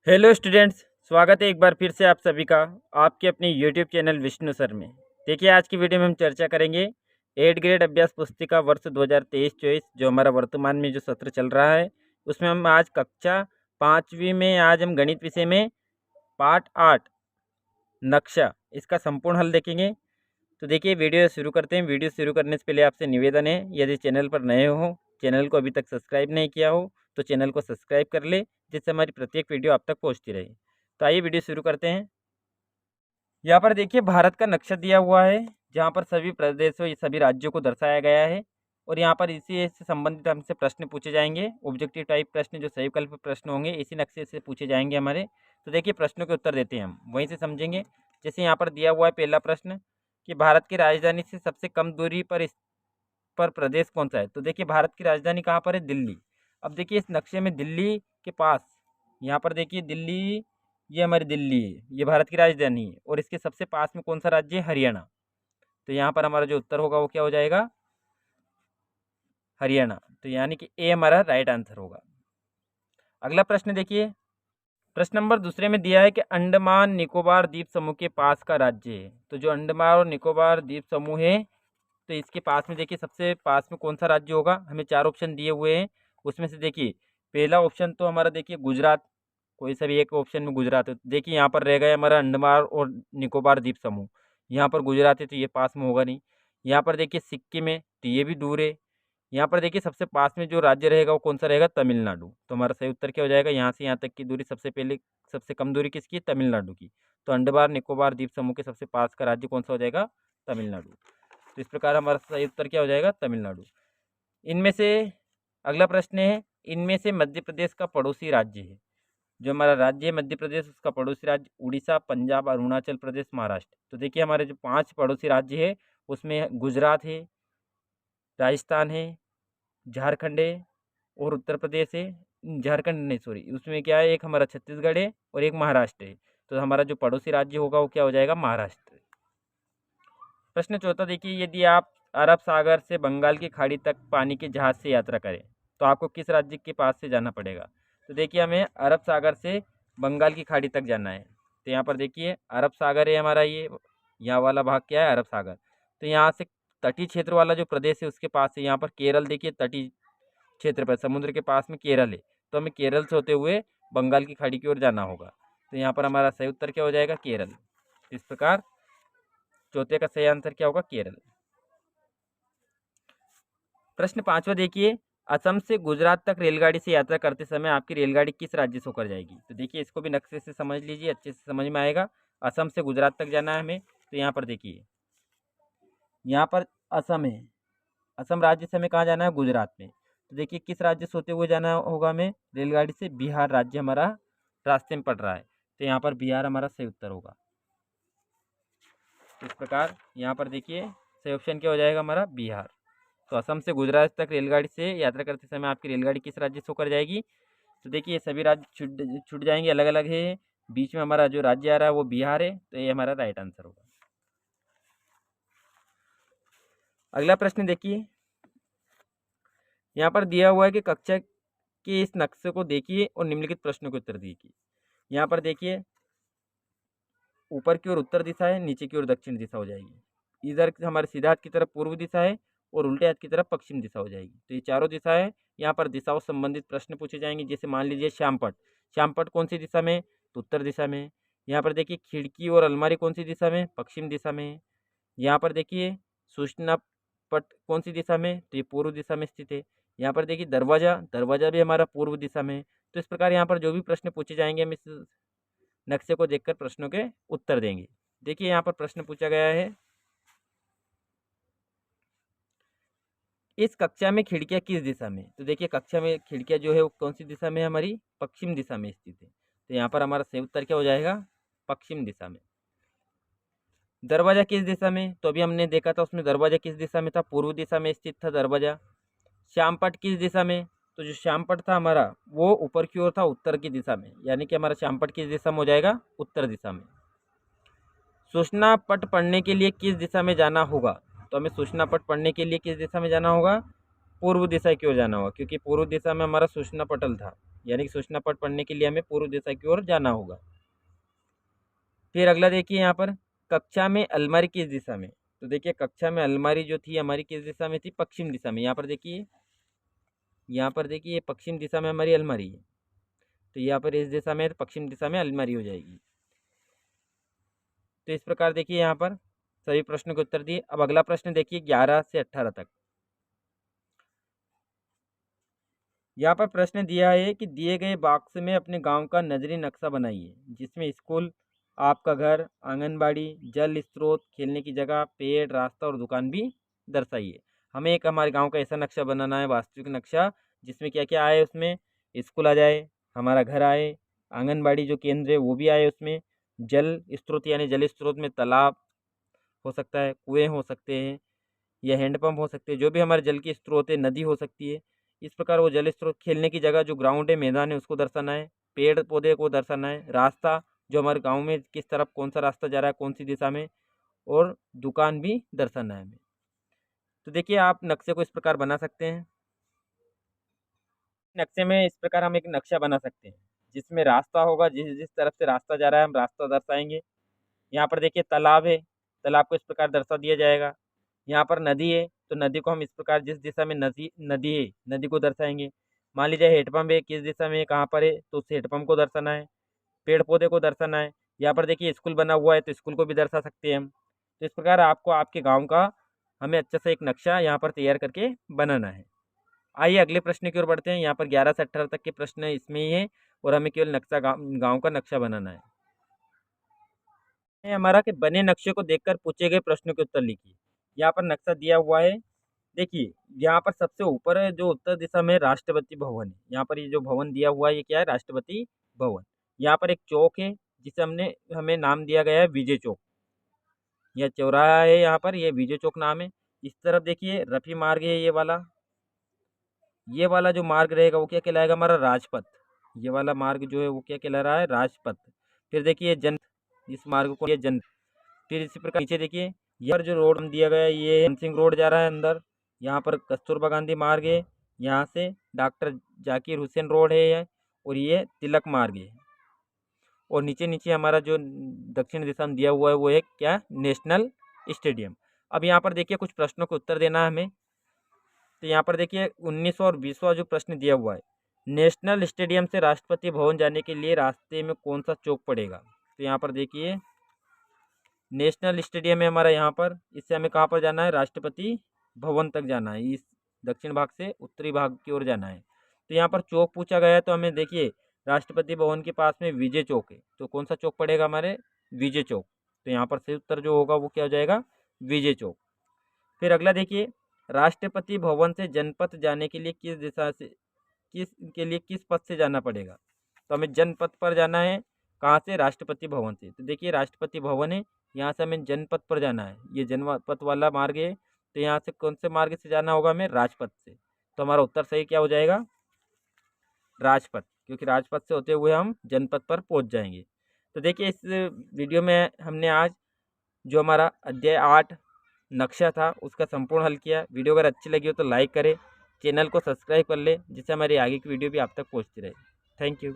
Hello students, स्वागत है एक बार फिर से आप सभी का आपके अपने यूट्यूब चैनल विष्णु सर में। देखिए, आज की वीडियो में हम चर्चा करेंगे 8 ग्रेड अभ्यास पुस्तिका वर्ष 2023-24 जो हमारा वर्तमान में जो सत्र चल रहा है उसमें हम आज कक्षा 5वीं में आज हम गणित विषय में पाठ 8 नक्शा इसका संपूर्ण हल देखेंगे। तो देखिए, वीडियो शुरू करते हैं। वीडियो शुरू करने से पहले आपसे निवेदन है, यदि चैनल पर नए हो, चैनल को अभी तक सब्सक्राइब नहीं किया हो तो चैनल को सब्सक्राइब कर ले, जिससे हमारी प्रत्येक वीडियो आप तक पहुंचती रहे। तो आइए वीडियो शुरू करते हैं। यहाँ पर देखिए, भारत का नक्शा दिया हुआ है जहाँ पर सभी प्रदेशों या सभी राज्यों को दर्शाया गया है और यहाँ पर इसी से संबंधित हमसे प्रश्न पूछे जाएंगे। ऑब्जेक्टिव टाइप प्रश्न जो सही विकल्प प्रश्न होंगे इसी नक्शे से पूछे जाएंगे हमारे। तो देखिए, प्रश्नों के उत्तर देते हैं हम, वहीं से समझेंगे। जैसे यहाँ पर दिया हुआ है पहला प्रश्न कि भारत की राजधानी से सबसे कम दूरी पर प्रदेश कौन सा है। तो देखिए, भारत की राजधानी कहाँ पर है? दिल्ली। अब देखिए, इस नक्शे में दिल्ली के पास, यहाँ पर देखिए दिल्ली, ये हमारी दिल्ली है, ये भारत की राजधानी है और इसके सबसे पास में कौन सा राज्य है? हरियाणा। तो यहाँ पर हमारा जो उत्तर होगा वो क्या हो जाएगा? हरियाणा। तो यानी कि ए हमारा राइट आंसर होगा। अगला प्रश्न देखिए, प्रश्न नंबर दूसरे में दिया है कि अंडमान निकोबार द्वीप समूह के पास का राज्य है। तो जो अंडमान और निकोबार द्वीप समूह है तो इसके पास में देखिए सबसे पास में कौन सा राज्य होगा? हमें 4 ऑप्शन दिए हुए हैं, उसमें से देखिए पहला ऑप्शन तो हमारा देखिए गुजरात, कोई सा भी एक ऑप्शन में गुजरात है। देखिए यहाँ पर रह गया हमारा अंडमान और निकोबार द्वीप समूह, यहाँ पर गुजरात है तो ये पास में होगा नहीं। यहाँ पर देखिए सिक्किम है तो ये भी दूर है। यहाँ पर देखिए सबसे पास में जो राज्य रहेगा वो कौन सा रहेगा? तमिलनाडु। तो हमारा सही उत्तर क्या हो जाएगा? यहाँ से यहाँ तक की दूरी सबसे पहले, सबसे कम दूरी किसकी है? तमिलनाडु की। तो अंडमान निकोबार द्वीप समूह के सबसे पास का राज्य कौन सा हो जाएगा? तमिलनाडु। तो इस प्रकार हमारा सही उत्तर क्या हो जाएगा? तमिलनाडु। इनमें से अगला प्रश्न है, इनमें से मध्य प्रदेश का पड़ोसी राज्य है। जो हमारा राज्य है मध्य प्रदेश, उसका पड़ोसी राज्य उड़ीसा, पंजाब, अरुणाचल प्रदेश, महाराष्ट्र। तो देखिए हमारे जो 5 पड़ोसी राज्य है उसमें गुजरात है, राजस्थान है, झारखंड है और उत्तर प्रदेश है। झारखंड नहीं, सॉरी, उसमें क्या है, एक हमारा छत्तीसगढ़ है और एक महाराष्ट्र है। तो हमारा जो पड़ोसी राज्य होगा वो क्या हो जाएगा? महाराष्ट्र। प्रश्न चौथा देखिए, यदि आप अरब सागर से बंगाल की खाड़ी तक पानी के जहाज़ से यात्रा करें तो आपको किस राज्य के पास से जाना पड़ेगा? तो देखिए हमें अरब सागर से बंगाल की खाड़ी तक जाना है। तो यहाँ पर देखिए अरब सागर है हमारा, ये यहाँ वाला भाग क्या है? अरब सागर। तो यहाँ से तटीय क्षेत्र वाला जो प्रदेश है उसके पास है। यहाँ पर केरल देखिए तटीय क्षेत्र पर, समुद्र के पास में केरल है। तो हमें केरल से होते हुए बंगाल की खाड़ी की ओर जाना होगा। तो यहाँ पर हमारा सही उत्तर क्या हो जाएगा? केरल। इस प्रकार चौथे का सही आंसर क्या होगा? केरल। प्रश्न 5वां देखिए, असम से गुजरात तक रेलगाड़ी से यात्रा करते समय आपकी रेलगाड़ी किस राज्य से होकर जाएगी? तो देखिए इसको भी नक्शे से समझ लीजिए, अच्छे से समझ में आएगा। असम से गुजरात तक जाना है हमें, तो यहाँ पर देखिए, यहाँ पर असम है, असम राज्य से हमें कहाँ जाना है? गुजरात में। तो देखिए किस राज्य से होते हुए जाना होगा हमें रेलगाड़ी से? बिहार राज्य हमारा रास्ते में पड़ रहा है। तो यहाँ पर बिहार हमारा सही उत्तर होगा। इस प्रकार यहाँ पर देखिए सही ऑप्शन क्या हो जाएगा हमारा? बिहार। तो असम से गुजरात तक रेलगाड़ी से यात्रा करते समय आपकी रेलगाड़ी किस राज्य से होकर जाएगी? तो देखिए सभी राज्य छूट छूट जाएंगे, अलग अलग है। बीच में हमारा जो राज्य आ रहा है वो बिहार है, तो ये हमारा राइट आंसर होगा। अगला प्रश्न देखिए, यहाँ पर दिया हुआ है कि कक्षा के इस नक्शे को देखिए और निम्नलिखित प्रश्नों के उत्तर दीजिए। यहाँ पर देखिए ऊपर की ओर उत्तर दिशा है, नीचे की ओर दक्षिण दिशा हो जाएगी। इधर हमारे सीधा हाथ की तरफ पूर्व दिशा है और उल्टे हाथ की तरफ पश्चिम दिशा हो जाएगी। तो ये चारों दिशा है। यहाँ पर दिशाओं से संबंधित प्रश्न पूछे जाएंगे। जैसे मान लीजिए श्यामपट, श्यामपट कौन सी दिशा में? तो उत्तर दिशा में। यहाँ पर देखिए खिड़की और अलमारी कौन सी दिशा में? पश्चिम दिशा में। यहाँ पर देखिए सूचना पट कौन सी दिशा में? तो ये पूर्व दिशा में स्थित है। यहाँ पर देखिए दरवाजा, दरवाजा भी हमारा पूर्व दिशा में। तो इस प्रकार यहाँ पर जो भी प्रश्न पूछे जाएंगे हम इस नक्शे को देखकर प्रश्नों के उत्तर देंगे। देखिए यहाँ पर प्रश्न पूछा गया है, इस कक्षा में खिड़कियां किस दिशा में? तो देखिए कक्षा में खिड़कियां जो है वो कौन सी दिशा में? हमारी पश्चिम दिशा में स्थित है। तो यहाँ पर हमारा सही उत्तर क्या हो जाएगा? पश्चिम दिशा में। दरवाजा किस दिशा में? तो अभी हमने देखा था उसमें दरवाजा किस दिशा में था? पूर्व दिशा में स्थित था दरवाजा। श्यामपट किस दिशा में? तो जो श्यामपट था हमारा वो ऊपर की ओर था, उत्तर की दिशा में। यानी कि हमारा श्यामपट किस दिशा में हो जाएगा? उत्तर दिशा में। सूचना पट पढ़ने के लिए किस दिशा में जाना होगा? तो हमें सूचना पट पढ़ने के लिए किस दिशा में जाना होगा? पूर्व दिशा की ओर जाना होगा, क्योंकि पूर्व दिशा में हमारा सूचना पटल था। यानी कि सूचना पट पढ़ने के लिए हमें पूर्व दिशा की ओर जाना होगा। फिर अगला देखिए यहाँ पर, कक्षा में अलमारी किस दिशा में। तो देखिए कक्षा में अलमारी जो थी हमारी किस दिशा में थी, पश्चिम दिशा में। यहाँ पर देखिए, यहाँ पर देखिए पश्चिम दिशा में हमारी अलमारी है, तो यहाँ पर इस दिशा में पश्चिम दिशा में अलमारी हो जाएगी। तो इस प्रकार देखिए यहाँ पर सभी प्रश्नों के उत्तर दिए। अब अगला प्रश्न देखिए 11 से 18 तक। यहाँ पर प्रश्न दिया है कि दिए गए बॉक्स में अपने गांव का नजरी नक्शा बनाइए, जिसमें स्कूल, आपका घर, आंगनबाड़ी, जल स्रोत, खेलने की जगह, पेड़, रास्ता और दुकान भी दर्शाइए। हमें एक हमारे गांव का ऐसा नक्शा बनाना है, वास्तविक नक्शा, जिसमें क्या क्या आए, उसमें स्कूल आ जाए, हमारा घर आए, आंगनबाड़ी जो केंद्र है वो भी आए, उसमें जल स्रोत यानी जल स्रोत में तालाब हो सकता है, कुएँ हो सकते हैं, या हैंडपंप हो सकते हैं, जो भी हमारे जल की स्रोत है, नदी हो सकती है। इस प्रकार वो जल स्रोत, खेलने की जगह जो ग्राउंड है, मैदान है, उसको दर्शाना है, पेड़ पौधे को दर्शाना है, रास्ता जो हमारे गांव में किस तरफ कौन सा रास्ता जा रहा है, कौन सी दिशा में, और दुकान भी दर्शाना है हमें। तो देखिए आप नक्शे को इस प्रकार बना सकते हैं। नक्शे में इस प्रकार हम एक नक्शा बना सकते हैं, जिसमें रास्ता होगा, जिस जिस तरफ से रास्ता जा रहा है हम रास्ता दर्शाएंगे। यहाँ पर देखिए तालाब है, तालाब को इस प्रकार दर्शा दिया जाएगा। यहाँ पर नदी है, तो नदी को हम इस प्रकार, जिस दिशा में नदी नदी है, नदी को दर्शाएंगे। मान लीजिए हेडपम्प है, किस दिशा में कहाँ पर है, तो उस हेडपम्प को दर्शाना है। पेड़ पौधे को दर्शाना है। यहाँ पर देखिए स्कूल बना हुआ है, तो स्कूल को भी दर्शा सकते हैं हम। तो इस प्रकार आपको आपके गाँव का हमें अच्छा सा एक नक्शा यहाँ पर तैयार करके बनाना है। आइए अगले प्रश्न की ओर बढ़ते हैं। यहाँ पर 11 से 18 तक के प्रश्न इसमें ही है, और हमें केवल नक्शा गाँव का नक्शा बनाना है। हमारा कि बने नक्शे को देखकर पूछे गए प्रश्नों के उत्तर लिखिए। यहाँ पर नक्शा दिया हुआ है, देखिए यहाँ पर सबसे ऊपर है जो उत्तर दिशा में राष्ट्रपति भवन है। यहाँ पर ये जो भवन दिया हुआ है ये क्या है, राष्ट्रपति भवन। यहाँ पर एक चौक है, जिसे हमें नाम दिया गया है विजय चौक। यह चौराहा है, यहाँ पर ये विजय चौक नाम है। इस तरफ देखिए रफी मार्ग है, ये वाला जो मार्ग रहेगा वो क्या कहलाएगा, हमारा राजपथ। ये वाला मार्ग जो है वो क्या कहला रहा है, राजपथ। फिर देखिए जन, इस मार्ग को ये जन। फिर इसी प्रकार नीचे देखिए, यहाँ पर जो रोड दिया गया है ये सिंह रोड जा रहा है अंदर। यहाँ पर कस्तूरबा गांधी मार्ग है, यहाँ से डॉक्टर जाकिर हुसैन रोड है ये, और ये तिलक मार्ग है। और नीचे नीचे हमारा जो दक्षिण दिशा में दिया हुआ है वो है क्या, नेशनल स्टेडियम। अब यहाँ पर देखिए कुछ प्रश्नों को उत्तर देना है हमें। तो यहाँ पर देखिए 19वां और 20वां जो प्रश्न दिया हुआ है, नेशनल स्टेडियम से राष्ट्रपति भवन जाने के लिए रास्ते में कौन सा चौक पड़ेगा। तो यहाँ पर देखिए नेशनल स्टेडियम है हमारा यहाँ पर, इससे हमें कहाँ पर जाना है, राष्ट्रपति भवन तक जाना है। इस दक्षिण भाग से उत्तरी भाग की ओर जाना है। तो यहाँ पर चौक पूछा गया है, तो हमें देखिए राष्ट्रपति भवन के पास में विजय चौक है, तो कौन सा चौक पड़ेगा, हमारे विजय चौक। तो यहाँ पर सही उत्तर जो होगा वो क्या हो जाएगा, विजय चौक। फिर अगला देखिए, राष्ट्रपति भवन से जनपथ जाने के लिए किस दिशा से, किस पथ से जाना पड़ेगा। तो हमें जनपथ पर जाना है, कहाँ से, राष्ट्रपति भवन से। तो देखिए राष्ट्रपति भवन है, यहाँ से हमें जनपथ पर जाना है, ये जनपथ वाला मार्ग है। तो यहाँ से कौन से मार्ग से जाना होगा हमें, राजपथ से। तो हमारा उत्तर सही क्या हो जाएगा, राजपथ, क्योंकि राजपथ से होते हुए हम जनपथ पर पहुँच जाएंगे। तो देखिए इस वीडियो में हमने आज जो हमारा अध्याय 8 नक्शा था उसका संपूर्ण हल किया। वीडियो अगर अच्छी लगी हो तो लाइक करें, चैनल को सब्सक्राइब कर ले, जिससे हमारी आगे की वीडियो भी आप तक पहुँचती रहे। Thank you.